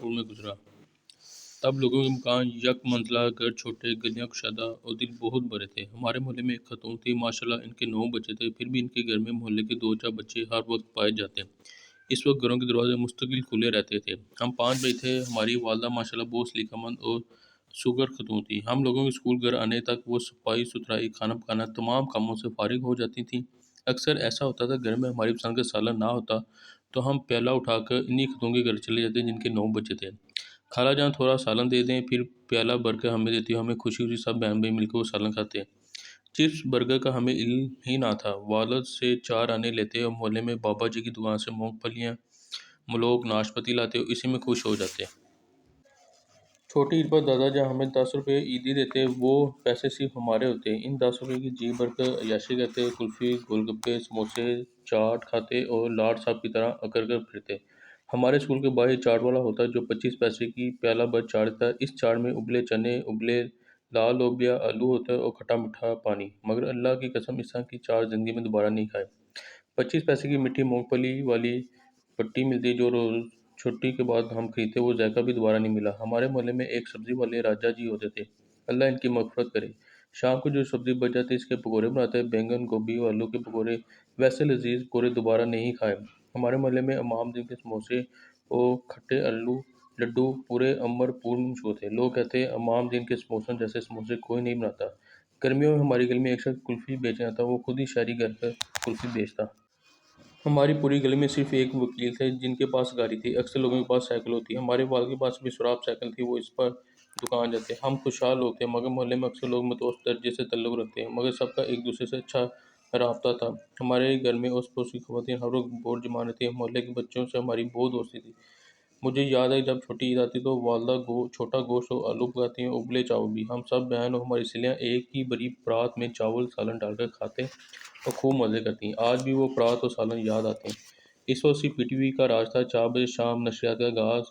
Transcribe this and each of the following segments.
پور میں گزرا۔ تب لوگوں کے مکان یک منزلہ، گھر چھوٹے، گلیاں کشادہ اور دل بہت بڑے تھے۔ ہمارے محلے میں ایک خاتون تھی، ماشاءاللہ ان کے 9 بچے تھے، پھر بھی ان کے گھر میں محلے کے 2-4 بچے ہر وقت پائے جاتے۔ اس وقت گھروں کے دروازے مستقل کھلے رہتے تھے۔ ہم 5 بھائی تھے۔ ہماری والدہ ماشاءاللہ بہت سلیقہ مند اور سوگر خاتون تھی۔ ہم لوگوں کے اسکول گھر آنے تک وہ صفائی ستھرائی، کھانا پکانا، تمام کاموں سے فارغ ہو جاتی تھیں۔ اکثر ایسا ہوتا تھا گھر میں ہماری پسند کا سالن نہ ہوتا تو ہم پیالہ اٹھا کر انہی خاتون کے گھر چلے جاتے جن کے 9 بچے تھے۔ خالہ جان تھوڑا سالن دے دیں، پھر پیالہ بھر کر ہمیں دیتی، ہمیں خوشی خوشی سب بہن بھائی مل کر وہ سالن کھاتے۔ چپس برگر کا ہمیں علم ہی نہ تھا۔ والد سے 4 آنے لیتے اور محلے میں بابا جی کی دکان سے مونگ پھلیاں، ملوک، ناشپاتی لاتے اور اسی میں خوش ہو جاتے۔ چھوٹی عید پر دادا جان ہمیں 10 روپے عیدی دیتے، وہ پیسے صرف ہمارے ہوتے۔ ان 10 روپے کی جی بھر کر عیاشی کرتے، کلفی، گول گپے، سموسے، چاٹ کھاتے اور لاٹ صاحب کی طرح اکڑ کر پھرتے۔ ہمارے اسکول کے باہر چاٹ والا ہوتا جو 25 پیسے کی پیالہ بھر چاٹ دیتا۔ اس چاٹ میں ابلے چنے، ابلے لال لوبیا، آلو ہوتا اور کھٹا میٹھا پانی، مگر اللہ کی قسم اس طرح کی چاٹ زندگی میں دوبارہ نہیں کھائے۔ 25 پیسے کی میٹھی مونگ پھلی والی پٹی ملتی جو روز چھٹی کے بعد ہم خریدتے، وہ ذائقہ بھی دوبارہ نہیں ملا۔ ہمارے محلے میں ایک سبزی والے راجا جی ہوتے تھے، اللہ ان کی مغفرت کرے۔ شام کو جو سبزی بچ جاتی اس کے پکوڑے بناتے، بینگن، گوبھی اور آلو کے پکوڑے، ویسے لذیذ پکوڑے دوبارہ نہیں کھائے۔ ہمارے محلے میں امام دین کے سموسے اور کھٹے آلو لڈو پورے امر پور میں مشہور تھے۔ لوگ کہتے امام دین کے سموسوں جیسے سموسے کوئی نہیں بناتا۔ گرمیوں میں ہماری گلی میں ایک شخص کلفی بیچنے آتا، وہ خود ہی شہری گھر پر کلفی بیچتا۔ ہماری پوری گلی میں صرف ایک وکیل تھے جن کے پاس گاڑی تھی، اکثر لوگوں کے پاس سائیکل ہوتی۔ ہمارے والد کے پاس بھی سراب سائیکل تھی، وہ اس پر دکان جاتے۔ ہم خوشحال لوگ تھے، مگر محلے میں اکثر لوگ متوسط درجے سے تعلق رکھتے، مگر سب کا ایک دوسرے سے اچھا رابطہ تھا۔ ہمارے گھر میں اوس پڑوس کی خواتین ہر وقت بہت جمع رہتی، محلے کے بچوں سے ہماری بہت دوستی تھی۔ مجھے یاد ہے جب چھوٹی عید آتی تو والدہ چھوٹا گوشت اور آلو پکاتی اور ابلے چاول بھی۔ ہم سب بہن اور ہماری سلیاں ایک ہی بڑی پرات میں چاول سالن ڈال کر کھاتے اور خوب مزے کرتی۔ آج بھی وہ پرات اور سالن یاد آتے ہیں۔ اس وقت صرف پی ٹی وی کا راج تھا۔ 4 بجے شام نشریات کا آغاز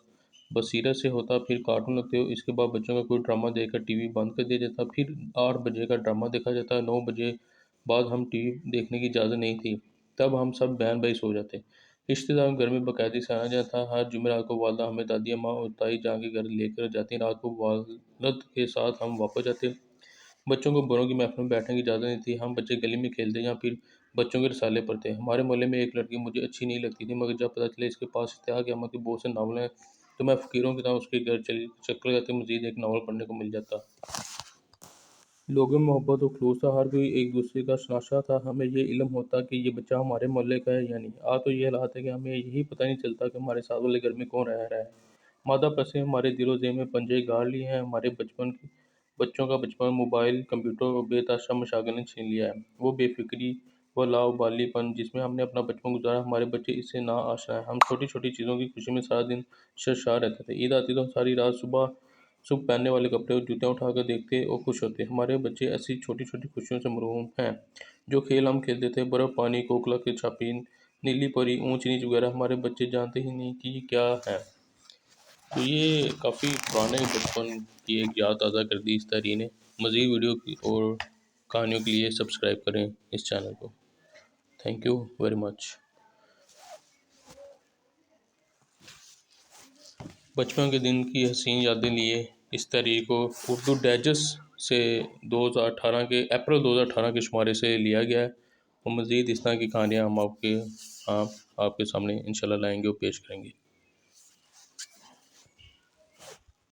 بصیرت سے ہوتا، پھر کارٹون لگتے اور اس کے بعد بچوں کا کوئی ڈرامہ دیکھ کر ٹی وی بند کر دیا جاتا، پھر 8 بجے کا ڈرامہ دیکھا جاتا۔ 9 بجے بعد ہم ٹی وی دیکھنے کی اجازت نہیں تھی، تب ہم سب بہن بھائی سو جاتے۔ رشتہ داروں کے گھر میں باقاعدگی سے آنا جانا تھا۔ ہر جمعرات کو والدہ ہمیں دادی اماں اور تائی جان کے گھر لے کر جاتی، رات کو والد کے ساتھ ہم واپس جاتے۔ بچوں کو بڑوں کی محفل میں بیٹھنے کی اجازت نہیں تھی، ہم بچے گلی میں کھیلتے یا پھر بچوں کے رسالے پڑھتے۔ ہمارے محلے میں ایک لڑکی مجھے اچھی نہیں لگتی تھی، مگر جب پتہ چلا اس کے پاس اشتہار احمد کے بہت سے ناول ہیں تو میں فقیروں کی طرح اس کے گھر چکر لگاتے، مزید ایک ناول پڑھنے کو مل جاتا۔ لوگوں میں محبت اور خلوص تھا، ہر کوئی ایک دوسرے کا شناسہ تھا۔ ہمیں یہ علم ہوتا کہ یہ بچہ ہمارے محلے کا ہے یا نہیں۔ آج تو یہ حالات ہے کہ ہمیں یہی پتہ نہیں چلتا کہ ہمارے ساتھ والے گھر میں کون رہ رہا ہے۔ مادہ پرستی نے ہمارے دل و ذہن میں پنجے گاڑ لیے ہیں، ہمارے بچوں کا بچپن موبائل، کمپیوٹر اور بے تحاشا مشاغل نے چھین لیا ہے۔ وہ بے فکری، وہ لاابالی پن جس میں ہم نے اپنا بچپن گزارا، ہمارے بچے اس سے نا آشنا ہیں۔ ہم چھوٹی چھوٹی چیزوں کی خوشی میں سارا دن سرشار رہتے تھے۔ عید آتی تو ساری رات صبح پہننے والے کپڑے اور جوتیاں اٹھا کر دیکھتے اور خوش ہوتے۔ ہمارے بچے ایسی چھوٹی چھوٹی خوشیوں سے محروم ہیں۔ جو کھیل ہم کھیلتے تھے، برف پانی، کوکلا کے چھاپی، نیلی پری، اونچ نیچ وغیرہ، ہمارے بچے جانتے ہی نہیں کہ یہ کیا ہے۔ تو یہ کافی پرانے بچپن کی ایک یاد تازہ کر دی اس تحریر نے۔ مزید ویڈیو کی اور کہانیوں کے لیے سبسکرائب کریں اس چینل کو۔ Thank you very much. بچپن کے دن کی حسین یادیں لیے اس تحریر کو اردو ڈائجسٹ سے 2018 کے اپریل 2018 کے شمارے سے لیا گیا ہے، اور مزید اس طرح کی کہانیاں ہم آپ کے سامنے انشاءاللہ لائیں گے اور پیش کریں گے۔